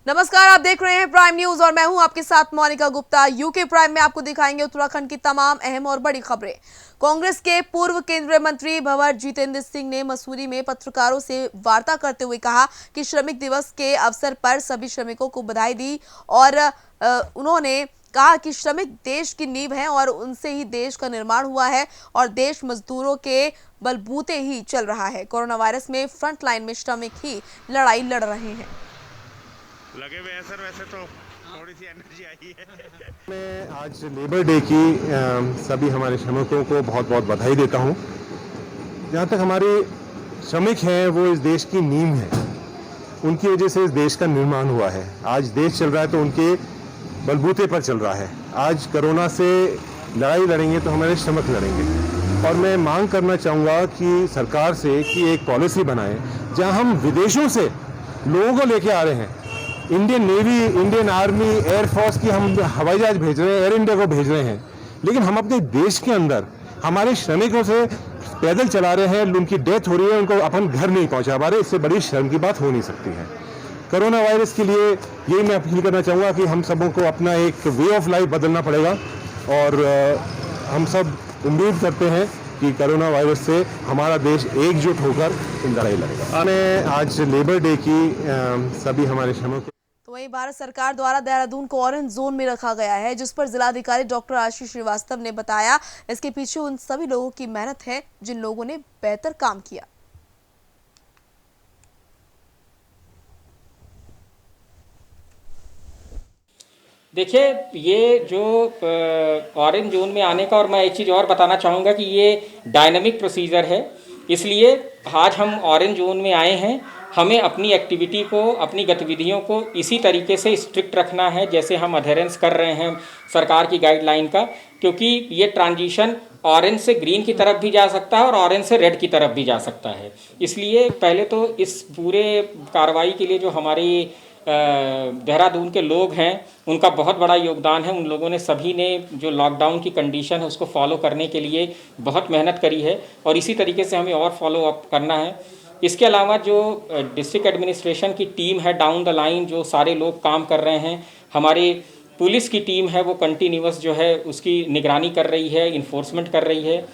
नमस्कार, आप देख रहे हैं प्राइम न्यूज और मैं हूं आपके साथ मोनिका गुप्ता। यूके प्राइम में आपको दिखाएंगे उत्तराखंड की तमाम अहम और बड़ी खबरें। कांग्रेस के पूर्व केंद्रीय मंत्री भंवर जितेंद्र सिंह ने मसूरी में पत्रकारों से वार्ता करते हुए कहा कि श्रमिक दिवस के अवसर पर सभी श्रमिकों को बधाई दी और उन्होंने कहा कि श्रमिक देश की नींव हैं और उनसे ही देश का निर्माण हुआ है और देश मजदूरों के बलबूते ही चल रहा है। कोरोना वायरस में फ्रंट लाइन में श्रमिक ही लड़ाई लड़ रहे हैं। लगे हुए हैं सर, वैसे तो थोड़ी सी एनर्जी आई है। मैं आज लेबर डे की सभी हमारे श्रमिकों को बहुत बहुत बधाई देता हूं। जहां तक हमारे श्रमिक हैं वो इस देश की नींव है, उनकी वजह से इस देश का निर्माण हुआ है। आज देश चल रहा है तो उनके बलबूते पर चल रहा है। आज कोरोना से लड़ाई लड़ेंगे तो हमारे श्रमिक लड़ेंगे। और मैं मांग करना चाहूँगा कि सरकार से कि एक पॉलिसी बनाए जहां हम विदेशों से लोगों को लेके आ रहे हैं। Indian navy, Indian army, air force की हम हवाई जहाज भेज रहे हैं, एयर इंडिया को भेज रहे हैं, लेकिन हम अपने देश के अंदर हमारे श्रमिकों से पैदल चला रहे हैं, उनकी डेथ हो रही है, उनको अपन घर नहीं पहुंचा पा रहे। इससे बड़ी शर्म की बात हो नहीं सकती है। कोरोना वायरस के लिए यही मैं अपील करना चाहूँगा कि हम सबों को अपना एक वे ऑफ लाइफ बदलना पड़ेगा और हम सब उम्मीद करते हैं कि कोरोना वायरस से हमारा देश एकजुट होकर लड़ाई लड़ेगा। मैं आज लेबर डे की सभी हमारे श्रमिकों तो वहीं भारत सरकार द्वारा देहरादून को ऑरेंज जोन में रखा गया है, जिस पर जिलाधिकारी डॉक्टर आशीष श्रीवास्तव ने बताया इसके पीछे उन सभी लोगों की मेहनत है जिन लोगों ने बेहतर काम किया। देखिए, ये जो ऑरेंज जोन में आने का, और मैं एक चीज़ और बताना चाहूँगा कि ये डायनामिक प्रोसीजर है, इसलिए आज हम ऑरेंज जोन में आए हैं। हमें अपनी एक्टिविटी को, अपनी गतिविधियों को इसी तरीके से स्ट्रिक्ट रखना है जैसे हम अधेरेंस कर रहे हैं सरकार की गाइडलाइन का, क्योंकि ये ट्रांजिशन ऑरेंज से ग्रीन की तरफ भी जा सकता है और ऑरेंज से रेड की तरफ भी जा सकता है। इसलिए पहले तो इस पूरे कार्रवाई के लिए जो हमारी देहरादून के लोग हैं उनका बहुत बड़ा योगदान है। उन लोगों ने, सभी ने जो लॉकडाउन की कंडीशन है उसको फॉलो करने के लिए बहुत मेहनत करी है और इसी तरीके से हमें और फॉलो अप करना है। इसके अलावा जो डिस्ट्रिक्ट एडमिनिस्ट्रेशन की टीम है, डाउन द लाइन जो सारे लोग काम कर रहे हैं, हमारी पुलिस की टीम है वो कंटिन्यूअस जो है उसकी निगरानी कर रही है, इन्फोर्समेंट कर रही है।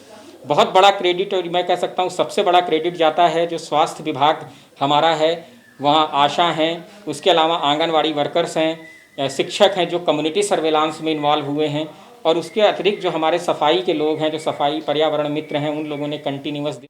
बहुत बड़ा क्रेडिट, और मैं कह सकता हूँ सबसे बड़ा क्रेडिट जाता है जो स्वास्थ्य विभाग हमारा है, वहाँ आशा हैं, उसके अलावा आंगनवाड़ी वर्कर्स हैं, शिक्षक हैं जो कम्युनिटी सर्वेलांस में इन्वॉल्व हुए हैं, और उसके अतिरिक्त जो हमारे सफाई के लोग हैं, जो सफाई पर्यावरण मित्र हैं, उन लोगों ने कंटिन्यूअस।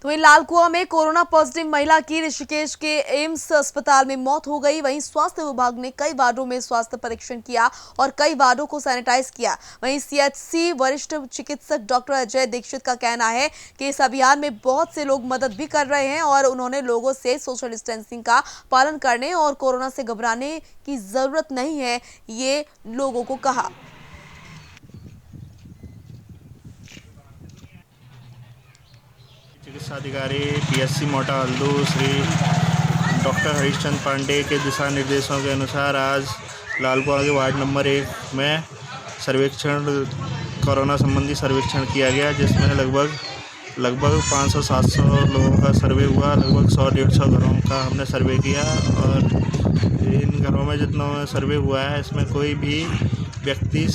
तो वहीं लालकुआं में कोरोना पॉजिटिव महिला की ऋषिकेश के एम्स अस्पताल में मौत हो गई। वहीं स्वास्थ्य विभाग ने कई वार्डों में स्वास्थ्य परीक्षण किया और कई वार्डों को सैनिटाइज किया। वहीं सीएचसी वरिष्ठ चिकित्सक डॉक्टर अजय दीक्षित का कहना है कि इस अभियान में बहुत से लोग मदद भी कर रहे हैं और उन्होंने लोगों से सोशल डिस्टेंसिंग का पालन करने और कोरोना से घबराने की जरूरत नहीं है, ये लोगों को कहा। चिकित्सा अधिकारी पीएससी मोटा हल्दू श्री डॉक्टर हरीशचंद्र पांडे के दिशा निर्देशों के अनुसार आज लालकुआं के वार्ड नंबर 1 में सर्वेक्षण, कोरोना संबंधी सर्वेक्षण किया गया, जिसमें लगभग 500-700 लोगों का सर्वे हुआ। लगभग 100-150 घरों का हमने सर्वे किया और इन घरों में जितना सर्वे हुआ है इसमें कोई भी व्यक्ति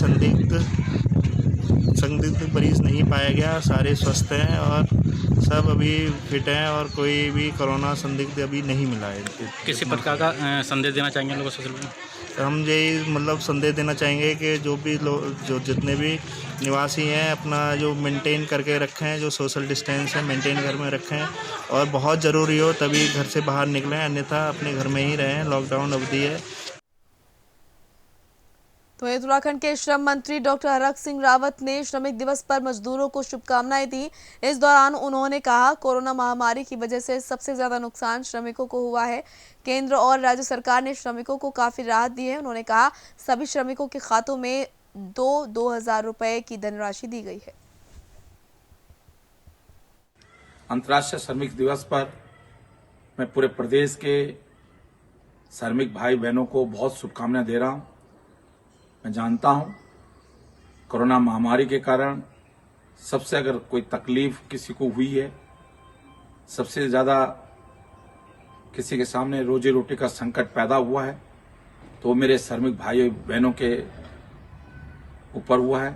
संदिग्ध मरीज नहीं पाया गया। सारे स्वस्थ हैं और सब अभी फिट हैं और कोई भी कोरोना संदिग्ध अभी नहीं मिला है। किसी प्रकार का संदेश देना चाहेंगे लोगों सोशल मीडिया? हम यही संदेश देना चाहेंगे कि जो भी लोग, जो जितने भी निवासी हैं, अपना जो मेंटेन करके रखें, जो सोशल डिस्टेंस है मेंटेन घर में रखें और बहुत ज़रूरी हो तभी घर से बाहर निकलें, अन्यथा अपने घर में ही रहें। लॉकडाउन अवधि है। तो उत्तराखंड के श्रम मंत्री डॉक्टर हरक सिंह रावत ने श्रमिक दिवस पर मजदूरों को शुभकामनाएं दी। इस दौरान उन्होंने कहा, कोरोना महामारी की वजह से सबसे ज्यादा नुकसान श्रमिकों को हुआ है। केंद्र और राज्य सरकार ने श्रमिकों को काफी राहत दी है। उन्होंने कहा, सभी श्रमिकों के खातों में 2,000 रुपए की धनराशि दी गई है। अंतर्राष्ट्रीय श्रमिक दिवस पर मैं पूरे प्रदेश के श्रमिक भाई बहनों को बहुत शुभकामनाएं दे रहा हूं। मैं जानता हूं कोरोना महामारी के कारण सबसे अगर कोई तकलीफ किसी को हुई है, सबसे ज्यादा किसी के सामने रोजी रोटी का संकट पैदा हुआ है तो वो मेरे श्रमिक भाई बहनों के ऊपर हुआ है।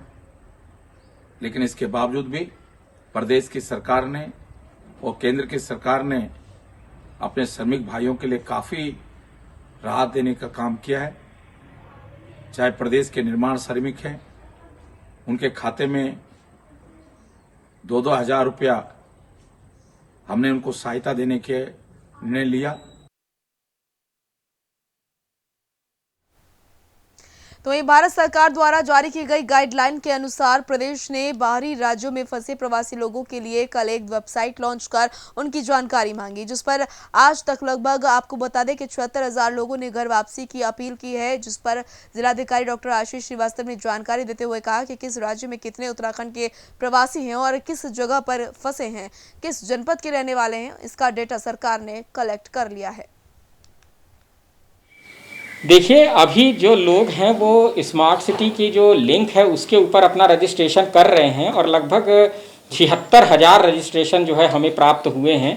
लेकिन इसके बावजूद भी प्रदेश की सरकार ने और केंद्र की सरकार ने अपने श्रमिक भाइयों के लिए काफी राहत देने का काम किया है। चाहे प्रदेश के निर्माण श्रमिक हैं, उनके खाते में 2-2 हज़ार रुपया हमने उनको सहायता देने के निर्णय लिया। तो वहीं भारत सरकार द्वारा जारी की गई गाइडलाइन के अनुसार प्रदेश ने बाहरी राज्यों में फंसे प्रवासी लोगों के लिए कल एक वेबसाइट लॉन्च कर उनकी जानकारी मांगी, जिस पर आज तक लगभग आपको बता दें कि 74,000 लोगों ने घर वापसी की अपील की है, जिस पर जिलाधिकारी डॉक्टर आशीष श्रीवास्तव ने जानकारी देते हुए कहा कि किस राज्य में कितने उत्तराखंड के प्रवासी हैं और किस जगह पर फंसे हैं, किस जनपद के रहने वाले हैं, इसका डेटा सरकार ने कलेक्ट कर लिया है। देखिए, अभी जो लोग हैं वो स्मार्ट सिटी की जो लिंक है उसके ऊपर अपना रजिस्ट्रेशन कर रहे हैं और लगभग 76,000 रजिस्ट्रेशन जो है हमें प्राप्त हुए हैं।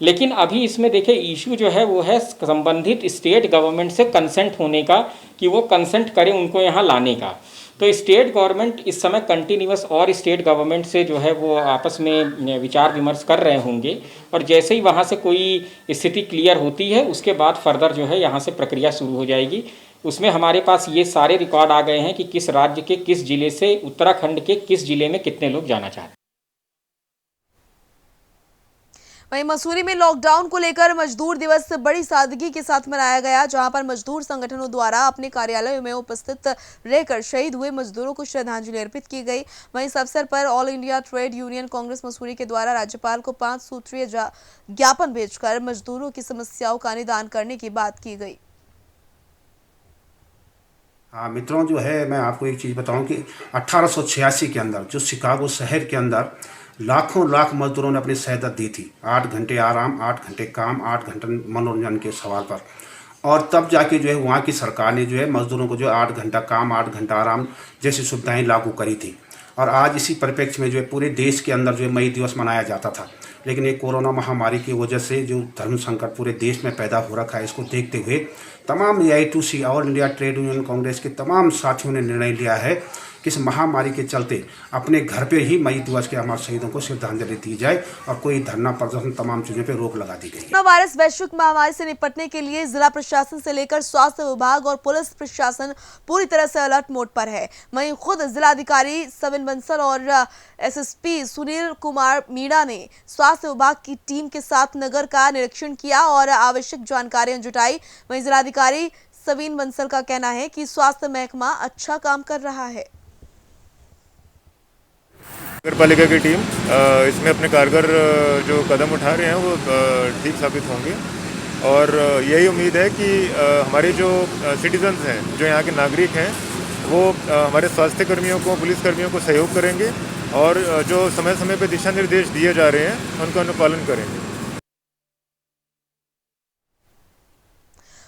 लेकिन अभी इसमें देखिए इशू जो है वो है संबंधित स्टेट गवर्नमेंट से कंसेंट होने का, कि वो कंसेंट करें उनको यहाँ लाने का। तो स्टेट गवर्नमेंट इस समय कंटिन्यूअस और स्टेट गवर्नमेंट से जो है वो आपस में विचार विमर्श कर रहे होंगे और जैसे ही वहाँ से कोई स्थिति क्लियर होती है उसके बाद फर्दर जो है यहाँ से प्रक्रिया शुरू हो जाएगी। उसमें हमारे पास ये सारे रिकॉर्ड आ गए हैं कि किस राज्य के किस जिले से, उत्तराखंड के किस जिले में कितने लोग जाना चाहते हैं। वहीं मसूरी में लॉकडाउन को लेकर मजदूर दिवस बड़ी सादगी के साथ मनाया गया, जहां पर मजदूर संगठनों द्वारा अपने कार्यालयों में उपस्थित रहकर शहीद हुए मजदूरों को श्रद्धांजलि अर्पित की गई। वहीं इस अवसर पर all India trade union Congress Mussoorie के द्वारा राज्यपाल को 5 सूत्रीय ज्ञापन भेजकर मजदूरों की समस्याओं का निदान करने की बात की गई। हाँ मित्रों, जो है मैं आपको एक चीज़ बताऊं कि 1886 के अंदर जो शिकागो शहर के अंदर लाख मजदूरों ने अपनी शहादत दी थी। 8 घंटे आराम, 8 घंटे काम, 8 घंटे मनोरंजन के सवाल पर। और तब जाके जो है वहाँ की सरकार ने जो है मजदूरों को जो 8 घंटा काम, 8 घंटा आराम जैसी सुविधाएं लागू करी थी। और आज इसी परिप्रेक्ष्य में जो है पूरे देश के अंदर जो है मई दिवस मनाया जाता था, लेकिन ये कोरोना महामारी की वजह से जो धर्म संकट पूरे देश में पैदा हो रखा है, इसको देखते हुए तमाम AITC all India trade union Congress के तमाम साथियों ने निर्णय लिया है कि इस महामारी के चलते अपने घर पे ही मई दिवस के हमारे शहीदों को श्रद्धांजलि दी जाए और कोई धरना प्रदर्शन तमाम चीज़ों पे रोक लगा दी गई। कोरोना वायरस वैश्विक महामारी से निपटने के लिए जिला प्रशासन से लेकर स्वास्थ्य विभाग और पुलिस प्रशासन पूरी तरह से अलर्ट मोड पर है। वहीं खुद जिलाधिकारी सविन बंसल और SSP सुनील कुमार मीणा ने स्वास्थ्य विभाग की टीम के साथ नगर का निरीक्षण किया और आवश्यक जानकारियां जुटाई। वहीं जिलाधिकारी सविन बंसल का कहना है कि स्वास्थ्य महकमा अच्छा काम कर रहा है। नगर पालिका की टीम इसमें अपने कारगर जो कदम उठा रहे हैं वो ठीक साबित होंगे और यही उम्मीद है कि हमारे जो सिटीजन्स हैं, जो यहाँ के नागरिक हैं, वो हमारे स्वास्थ्य कर्मियों को, पुलिस कर्मियों को सहयोग करेंगे और जो समय समय पर दिशा निर्देश दिए जा रहे हैं उनका अनुपालन करेंगे।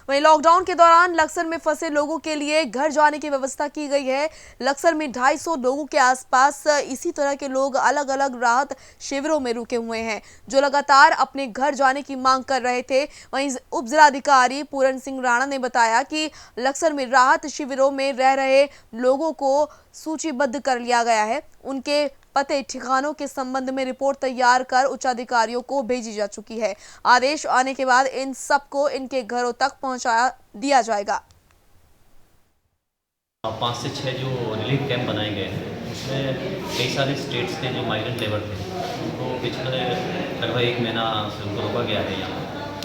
वहीं लॉकडाउन के दौरान लक्सर में फंसे लोगों के लिए घर जाने की व्यवस्था की गई है। लक्सर में 250 लोगों के आसपास इसी तरह के लोग अलग अलग राहत शिविरों में रुके हुए हैं, जो लगातार अपने घर जाने की मांग कर रहे थे। वहीं उप जिलाधिकारी पूरन सिंह राणा ने बताया कि लक्सर में राहत शिविरों में रह रहे लोगों को सूचीबद्ध कर लिया गया है। उनके पते ठिकानों के संबंध में रिपोर्ट तैयार कर उच्चाधिकारियों को भेजी जा चुकी है। आदेश आने के बाद इन सबको इनके घरों तक पहुंचा दिया जाएगा। 5 से 6 जो रिलीफ कैंप बनाए गए हैं उसमें कई सारे स्टेट्स के जो माइग्रेंट लेबर थे उनको पिछले लगभग 1 महीना से उनको रोका गया है। यहाँ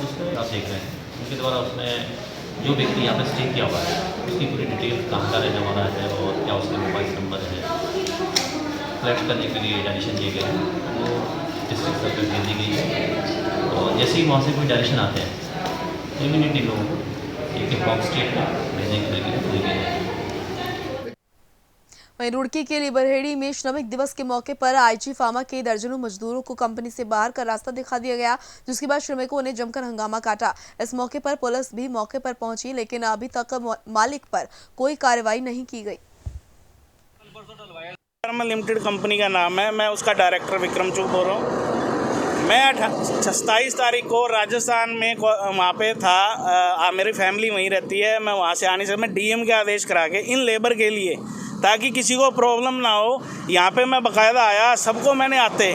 उसमें आप देख रहे हैं उनके द्वारा उसमें जो व्यक्ति यहाँ पर स्टे किया हुआ है उसकी पूरी डिटेल कहाँ का रहने वाला है और क्या उसके मोबाइल नंबर है कलेक्ट करने के लिए डायरेक्शन दिए गए हैं। वो डिस्ट्रिक्ट स्तर पर भेज दी गई है और जैसे ही वहाँ से कोई डायरेक्शन आते हैं इमीडिएटली लोगों को एक बॉक्स स्टेट में भेजने की प्रक्रिया की गई है। वहीं रुड़की के लिबरहेड़ी में श्रमिक दिवस के मौके पर IG फार्मा के दर्जनों मजदूरों को कंपनी से बाहर का रास्ता दिखा दिया गया, जिसके बाद श्रमिकों ने जमकर हंगामा काटा। इस मौके पर पुलिस भी मौके पर पहुंची, लेकिन अभी तक मालिक पर कोई कार्रवाई नहीं की गई। लिमिटेड कंपनी का नाम है, मैं उसका डायरेक्टर विक्रम चुग बोल रहा हूँ। मैं 27 तारीख को राजस्थान में वहाँ पे था, मेरी फैमिली वहीं रहती है, मैं वहाँ से आने से मैं डीएम के आदेश करा के इन लेबर के लिए, ताकि किसी को प्रॉब्लम ना हो, यहाँ पे मैं बाकायदा आया, सबको मैंने आते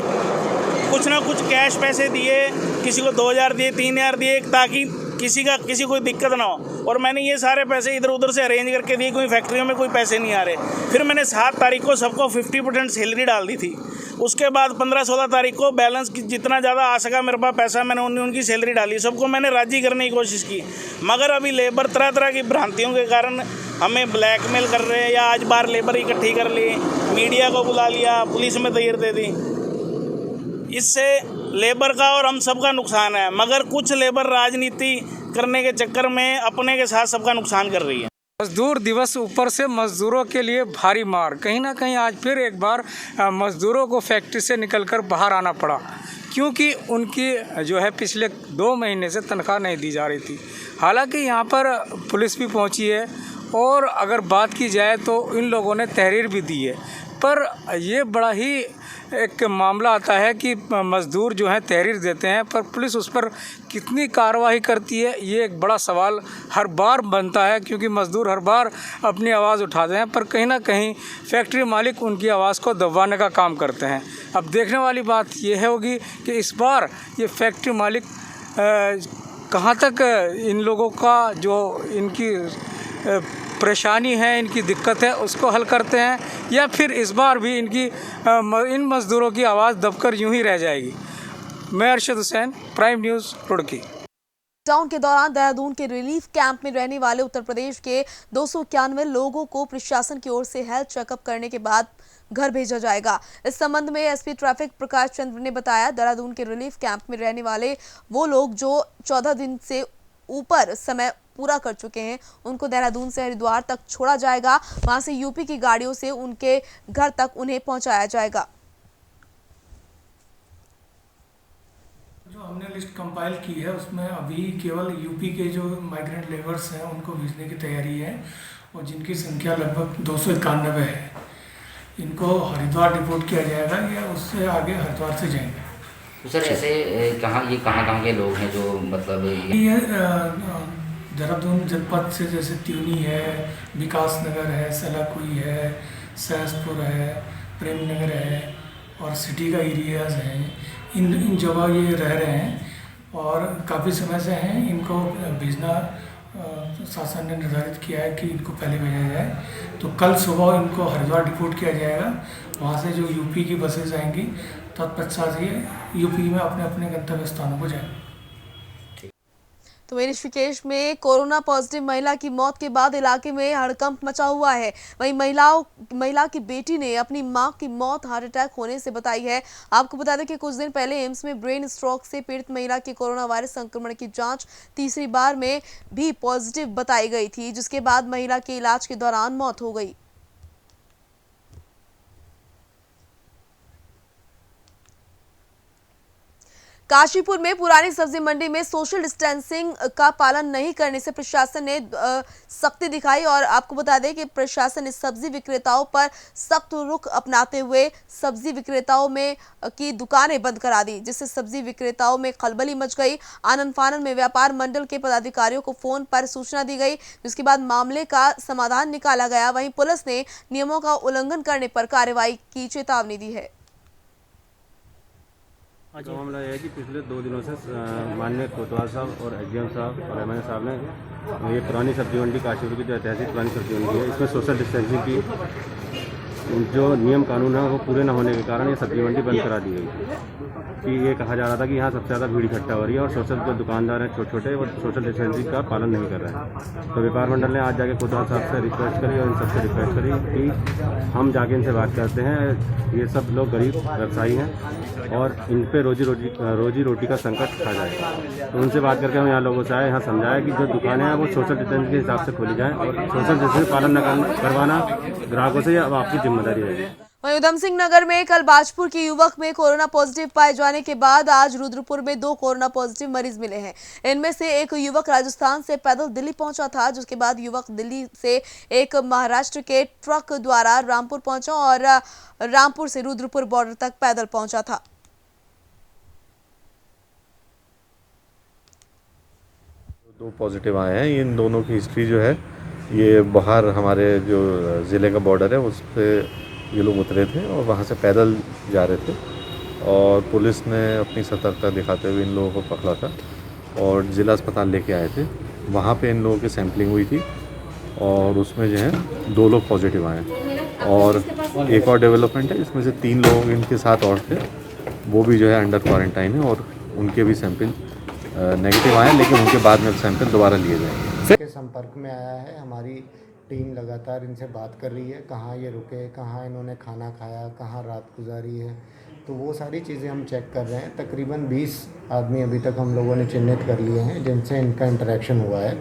कुछ ना कुछ कैश पैसे दिए, किसी को 2000 दिए, 3000 दिए, ताकि किसी को दिक्कत ना हो। और मैंने ये सारे पैसे इधर उधर से अरेंज करके दिए, कोई फैक्ट्रियों में कोई पैसे नहीं आ रहे। फिर मैंने 7 तारीख को सबको 50% सैलरी डाल दी थी। उसके बाद 15-16 तारीख को बैलेंस जितना ज़्यादा आ सका मेरे पास पैसा, मैंने उनकी सैलरी डाली, सबको मैंने राज़ी करने की कोशिश की। मगर अभी लेबर तरह तरह की भ्रांतियों के कारण हमें ब्लैकमेल कर रहे हैं, या आज बार लेबर इकट्ठी कर ली, मीडिया को बुला लिया, पुलिस में तैयार दे दी। इससे लेबर का और हम सब का नुकसान है, मगर कुछ लेबर राजनीति करने के चक्कर में अपने के साथ सबका नुकसान कर रही है। मजदूर दिवस ऊपर से मजदूरों के लिए भारी मार, कहीं ना कहीं आज फिर एक बार मजदूरों को फैक्ट्री से निकलकर बाहर आना पड़ा, क्योंकि उनकी जो है पिछले 2 महीने से तनख्वाह नहीं दी जा रही थी। हालांकि यहाँ पर पुलिस भी पहुँची है और अगर बात की जाए तो इन लोगों ने तहरीर भी दी है, पर ये बड़ा ही एक मामला आता है कि मज़दूर जो हैं तहरीर देते हैं, पर पुलिस उस पर कितनी कार्रवाई करती है, ये एक बड़ा सवाल हर बार बनता है, क्योंकि मज़दूर हर बार अपनी आवाज़ उठाते हैं, पर कहीं ना कहीं फैक्ट्री मालिक उनकी आवाज़ को दबाने का काम करते हैं। अब देखने वाली बात यह होगी कि इस बार ये फैक्ट्री मालिक कहाँ तक इन लोगों का जो इनकी परेशानी है, इनकी दिक्कत है, उसको हल करते हैं, या फिर इस बार भी इन मज़दूरों की आवाज़ दबकर यूं ही रह जाएगी। मैं Arshad Hussain, prime news, Roorkee. Lockdown के दौरान देहरादून के रिलीफ कैंप में रहने वाले उत्तर प्रदेश के 291 लोगों को प्रशासन की ओर से हेल्थ चेकअप करने के बाद घर भेजा जाएगा। इस संबंध में एसपी ट्रैफिक प्रकाश चंद्र ने बताया, देहरादून के रिलीफ कैंप में रहने वाले वो लोग जो 14 दिन से ऊपर समय पूरा कर चुके हैं, उनको देहरादून से हरिद्वार तक छोड़ा जाएगा। वहां से यूपी की गाड़ियों से उनके घर तक उन्हें पहुंचाया जाएगा। जो हमने लिस्ट कंपाइल की है उसमें अभी केवल यूपी के जो माइग्रेंट लेबर्स हैं उनको भेजने की तैयारी है, और जिनकी संख्या लगभग 291 है। इनको हरिद्वार डिपोर्ट किया जाएगा या उससे आगे हरिद्वार से जाएंगे। तो सर ऐसे कहाँ के लोग हैं जो मतलब ये देहरादून जनपद से जैसे त्यूनी है, विकास नगर है, सलाकुई है, सहसपुर है, प्रेम नगर है और सिटी का एरियाज हैं। इन जगह ये रह रहे हैं और काफ़ी समय से हैं। इनको भेजना शासन ने निर्धारित किया है कि इनको पहले भेजा जाए, तो कल सुबह इनको हरिद्वार डिपोर्ट किया जाएगा। वहाँ से जो यूपी की बसेज आएंगी तत्पश्चात ये यूपी में अपने अपने गंतव्य स्थानों को जाएंगे। तो वहीं ऋषिकेश में कोरोना पॉजिटिव महिला की मौत के बाद इलाके में हड़कंप मचा हुआ है। वहीं महिला की बेटी ने अपनी मां की मौत हार्ट अटैक होने से बताई है। आपको बता दें कि कुछ दिन पहले एम्स में ब्रेन स्ट्रोक से पीड़ित महिला की कोरोना वायरस संक्रमण की जांच तीसरी बार में भी पॉजिटिव बताई गई थी, जिसके बाद महिला की इलाज के दौरान मौत हो गई। काशीपुर में पुरानी सब्जी मंडी में सोशल डिस्टेंसिंग का पालन नहीं करने से प्रशासन ने सख्ती दिखाई, और आपको बता दें कि प्रशासन ने सब्जी विक्रेताओं पर सख्त रुख अपनाते हुए सब्जी विक्रेताओं में की दुकानें बंद करा दी, जिससे सब्जी विक्रेताओं में खलबली मच गई। आनंद फानन में व्यापार मंडल के पदाधिकारियों को फोन पर सूचना दी गई, जिसके बाद मामले का समाधान निकाला गया। वहीं पुलिस ने नियमों का उल्लंघन करने पर कार्रवाई की चेतावनी दी है। तो मामला यह है कि पिछले 2 दिनों से माननीय कोतवाल साहब और एसडीएम साहब और एमएनए साहब ने ये पुरानी सब्जी मंडी काशीपुर की जो ऐतिहासिक पुरानी सब्जी मंडी है, इसमें सोशल डिस्टेंसिंग की जो नियम कानून है वो पूरे न होने के कारण ये सब्जी मंडी बंद करा दी गई कि ये कहा जा रहा था कि यहाँ सबसे ज़्यादा भीड़ इकट्ठा हो रही है और सोशल जो दुकानदार हैं छोटे छोटे वो सोशल डिस्टेंसिंग का पालन नहीं कर रहे हैं। तो व्यापार मंडल ने आज जाके कोतवाल साहब से रिक्वेस्ट करी और इन सबसे रिक्वेस्ट करी कि हम जाके इनसे बात करते हैं, ये सब लोग गरीब व्यवसायी हैं और इन पे रोजी रोटी का संकट आ जाए। तो उनसे बात करके हम यहाँ लोगों से आए, यहाँ समझाया कि जो दुकानें हैं वो सोशल डिस्टेंस के हिसाब से खोली जाएँ और सोशल डिस्टेंस पालन न करवाना ग्राहकों से अब आपकी जिम्मेदारी रहेगी। वहीं उधम सिंह नगर में कल बाजपुर के युवक में कोरोना पॉजिटिव पाए जाने के बाद आज रुद्रपुर में 2 कोरोना पॉजिटिव मरीज मिले हैं। इनमें से एक युवक राजस्थान से पैदल दिल्ली पहुंचा था, जिसके बाद युवक दिल्ली से एक महाराष्ट्र के ट्रक द्वारा रामपुर पहुंचा और रामपुर से रुद्रपुर बॉर्डर तक पैदल पहुंचा था। 2 पॉजिटिव आए हैं। इन दोनों की हिस्ट्री जो है ये बाहर हमारे जो ज़िले का बॉर्डर है उस पर ये लोग उतरे थे और वहाँ से पैदल जा रहे थे और पुलिस ने अपनी सतर्कता दिखाते हुए इन लोगों को पकड़ा था और ज़िला अस्पताल लेके आए थे। वहाँ पे इन लोगों की सैंपलिंग हुई थी और उसमें जो है 2 लोग पॉजिटिव आए और एक और डेवलपमेंट है, इसमें से 3 लोग इनके साथ और थे, वो भी जो है अंडर क्वारंटाइन है और उनके भी सैंपल नेगेटिव आए, लेकिन उनके बाद में सैंपल दोबारा लिए जाएंगे। के संपर्क में आया है, हमारी टीम लगातार इनसे बात कर रही है, कहाँ ये रुके, कहाँ इन्होंने खाना खाया, कहाँ रात गुजारी है, तो वो सारी चीज़ें हम चेक कर रहे हैं। तकरीबन 20 आदमी अभी तक हम लोगों ने चिन्हित कर लिए हैं जिनसे इनका इंटरेक्शन हुआ है।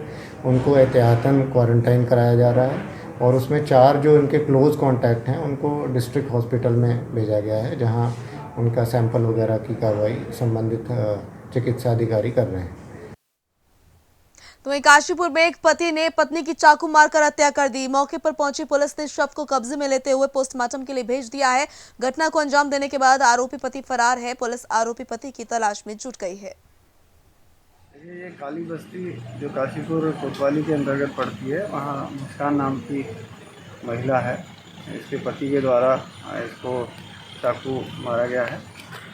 उनको एहतियातन क्वारंटाइन कराया जा रहा है और उसमें 4 जो इनके क्लोज़ कॉन्टैक्ट हैं उनको डिस्ट्रिक्ट हॉस्पिटल में भेजा गया है, जहाँ उनका सैंपल वगैरह की कार्रवाई संबंधित चिकित्सा अधिकारी कर रहे हैं। तो वहीं काशीपुर में एक पति ने पत्नी की चाकू मारकर हत्या कर दी। मौके पर पहुंची पुलिस ने शव को कब्जे में लेते हुए पोस्टमार्टम के लिए भेज दिया है। घटना को अंजाम देने के बाद आरोपी पति फरार है। पुलिस आरोपी पति की तलाश में जुट गई है। ये काली बस्ती जो काशीपुर कोतवाली के अंतर्गत पड़ती है, वहाँ मुस्कान नाम की महिला है, इसके पति के द्वारा इसको चाकू मारा गया है।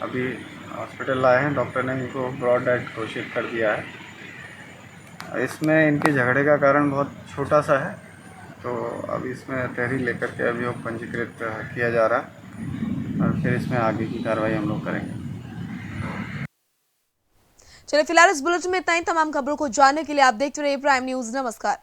अभी हॉस्पिटल लाए हैं, डॉक्टर ने इनको ब्रॉड डेड घोषित कर दिया है। इसमें इनके झगड़े का कारण बहुत छोटा सा है, तो अभी इसमें तहरीर लेकर के अभियोग पंजीकृत किया जा रहा है और फिर इसमें आगे की कार्रवाई हम लोग करेंगे। चलिए फिलहाल इस बुलेटिन में इतना ही। तमाम खबरों को जानने के लिए आप देखते रहिए प्राइम न्यूज़। नमस्कार।